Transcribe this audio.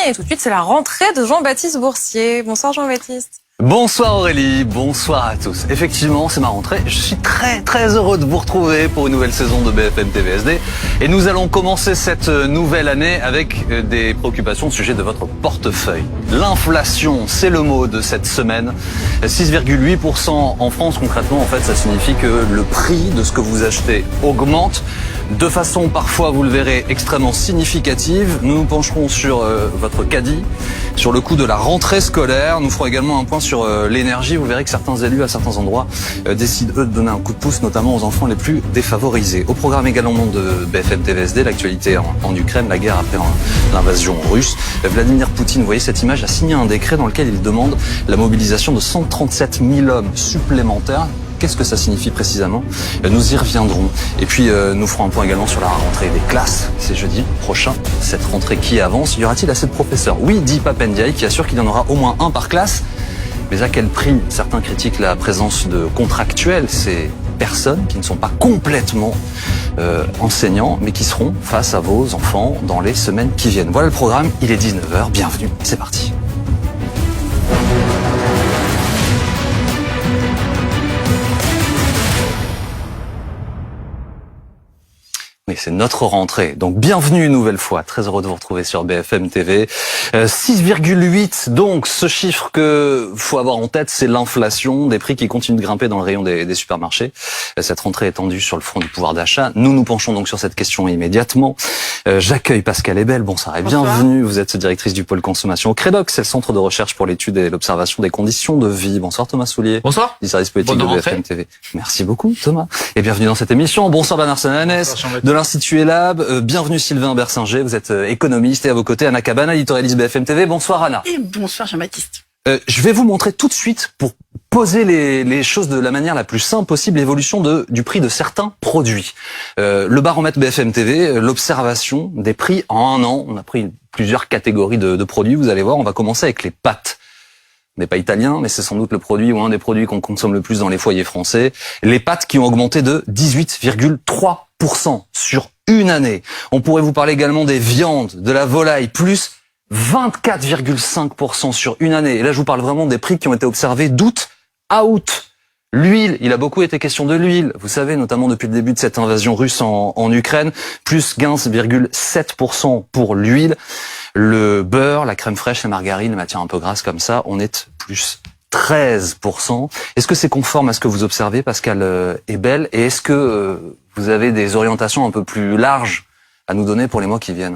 Et tout de suite, c'est la rentrée de Jean-Baptiste Boursier. Bonsoir Jean-Baptiste. Bonsoir Aurélie, bonsoir à tous. Effectivement, c'est ma rentrée. Je suis très heureux de vous retrouver pour une nouvelle saison de BFM TVSD. Et nous allons commencer cette nouvelle année avec des préoccupations au sujet de votre portefeuille. L'inflation, c'est le mot de cette semaine. 6,8% en France, concrètement, en fait, ça signifie que le prix de ce que vous achetez augmente de façon parfois, vous le verrez, extrêmement significative. Nous nous pencherons sur votre caddie, sur le coût de la rentrée scolaire. Nous ferons également un point sur l'énergie. Vous verrez que certains élus à certains endroits décident eux de donner un coup de pouce, notamment aux enfants les plus défavorisés. Au programme également de BFM TVSD, l'actualité en Ukraine, la guerre après l'invasion russe. Vladimir Poutine, vous voyez cette image, a signé un décret dans lequel il demande la mobilisation de 137 000 hommes supplémentaires. Qu'est-ce que ça signifie précisément? Nous y reviendrons. Et puis nous ferons un point également sur la rentrée des classes. C'est jeudi prochain. Cette rentrée qui avance. Y aura-t-il assez de professeurs? Oui, dit Pape Ndiaye, qui assure qu'il y en aura au moins un par classe. Mais à quel prix? Certains critiquent la présence de contractuels, ces personnes qui ne sont pas complètement enseignants, mais qui seront face à vos enfants dans les semaines qui viennent. Voilà le programme, il est 19h, bienvenue, c'est parti. Oui, c'est notre rentrée. Donc, bienvenue une nouvelle fois. Très heureux de vous retrouver sur BFM TV. 6,8. Donc, ce chiffre que faut avoir en tête, c'est l'inflation, des prix qui continuent de grimper dans le rayon des supermarchés. Cette rentrée est tendue sur le front du pouvoir d'achat. Nous nous penchons donc sur cette question immédiatement. J'accueille Pascal Ebel. Bonsoir et bienvenue. Vous êtes directrice du pôle consommation au CREDOC. C'est le centre de recherche pour l'étude et l'observation des conditions de vie. Bonsoir Thomas Soulier. Bonsoir. Du service politique de BFM TV. Merci beaucoup Thomas. Et bienvenue dans cette émission. Bonsoir Bernard Sananès. De l'Institut Elab. Bienvenue Sylvain Bersinger, vous êtes économiste et à vos côtés Anna Cabana, éditorialiste BFM TV. Bonsoir Anna. Et bonsoir Jean-Baptiste. Je vais vous montrer tout de suite, pour poser les choses de la manière la plus simple possible, l'évolution du prix de certains produits. Le baromètre BFM TV, l'observation des prix en un an. On a pris plusieurs catégories de produits, vous allez voir. On va commencer avec les pâtes. On n'est pas italien, mais c'est sans doute le produit ou un des produits qu'on consomme le plus dans les foyers français. Les pâtes qui ont augmenté de 18,3% sur une année. On pourrait vous parler également des viandes, de la volaille, plus 24,5% sur une année. Et là, je vous parle vraiment des prix qui ont été observés d'août à août. L'huile, il a beaucoup été question de l'huile. Vous savez, notamment depuis le début de cette invasion russe en Ukraine, plus 15,7% pour l'huile. Le beurre, la crème fraîche, la margarine, les matières un peu grasses comme ça, on est plus 13%. Est-ce que c'est conforme à ce que vous observez, Pascal Ebel? Et est-ce que vous avez des orientations un peu plus larges à nous donner pour les mois qui viennent?